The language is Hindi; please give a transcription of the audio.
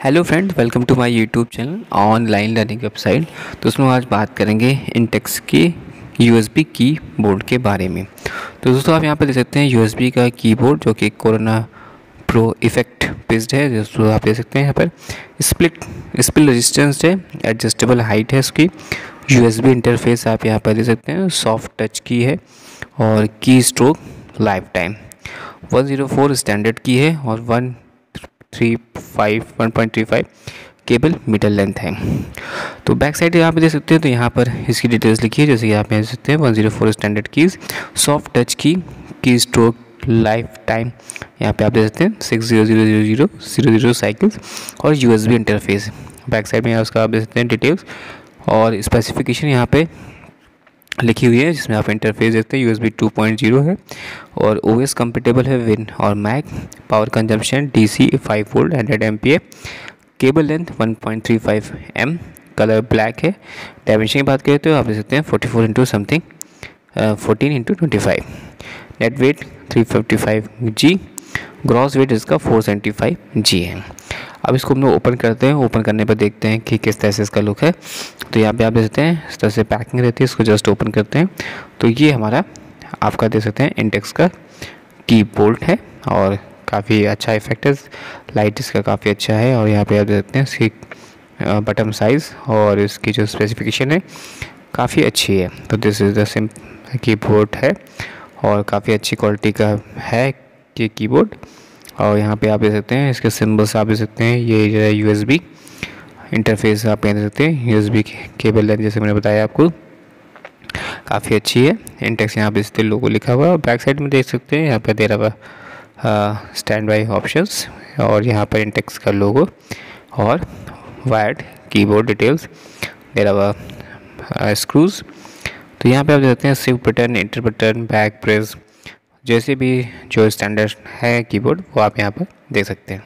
Hello friend, welcome to my YouTube channel online learning website. तो उसमें आज बात करेंगे इंटेक्स के यूएसबी कीबोर्ड के बारे में। तो दोस्तों आप यहाँ पर देख सकते हैं यूएसबी का कीबोर्ड जो कि कोरोना प्रो इफेक्ट बेस्ड है। दोस्तों आप देख सकते हैं यहाँ पर स्पिल रेजिस्टेंस है, एडजस्टेबल हाइट है इसकी। यूएसबी इंटरफेस आप यहाँ पर देख सकते हैं, सॉफ्ट टच की है और की स्ट्रोक लाइफ टाइम 104 स्टैंडर्ड की है और 1.35 केबल मीटर लेंथ है। तो बैक साइड यहाँ पे देख सकते हैं, तो यहाँ पर इसकी डिटेल्स लिखी है जैसे कि आप देख सकते हैं 104 स्टैंडर्ड कीज, सॉफ्ट टच की स्ट्रोक लाइफ टाइम यहाँ पे आप देख सकते हैं 60000 साइकिल्स और यूएसबी इंटरफेस। बैक साइड में यहाँ उसका आप देख सकते हैं डिटेल्स और स्पेसिफिकेशन यहाँ पे लिखी हुई है जिसमें आप इंटरफेस देखते हैं USB 2.0 है और OS कंपेटेबल है विन और Mac. Power consumption DC 5 volt 100 ampere, cable length 1.35 m, colour black है। डायमेंशन की बात करें तो आप देख सकते हैं 44 into something 14 into 25, net weight 355 G, gross weight इसका 475 G है। अब इसको हम लोग ओपन करते हैं। ओपन करने पर देखते हैं कि किस तरह से इसका लुक है। तो यहाँ पे आप देख सकते हैं इस तरह से पैकिंग रहती है। इसको जस्ट ओपन करते हैं तो ये हमारा आपका देख सकते हैं इंटेक्स का कीबोर्ड है और काफ़ी अच्छा इफेक्ट है। लाइट इसका काफ़ी अच्छा है और यहाँ पे आप देख सकते हैं इसकी बटन साइज़ और इसकी जो स्पेसिफिकेशन है काफ़ी अच्छी है। तो this is the SIM keyboard है और काफ़ी अच्छी क्वालिटी का है ये कीबोर्ड। और यहाँ पे आप देख सकते हैं इसके सिंबल्स आप देख सकते हैं, ये USB इंटरफेस आप देख सकते हैं। USB केबल लेंथ जैसे मैंने बताया आपको काफ़ी अच्छी है। इंटेक्स यहाँ पे इस लोगो लिखा हुआ है और बैक साइड में देख सकते हैं यहाँ पे दे रहा हुआ स्टैंड बाई ऑप्शंस और यहाँ पर इंटेक्स का लोगो और वायर्ड कीबोर्ड डिटेल्स दे रहा हुआ स्क्रूज। तो यहाँ पे आप देख सकते हैं shift button, enter button, back press, जैसे भी जो स्टैंडर्ड है कीबोर्ड वो आप यहाँ पर देख सकते हैं।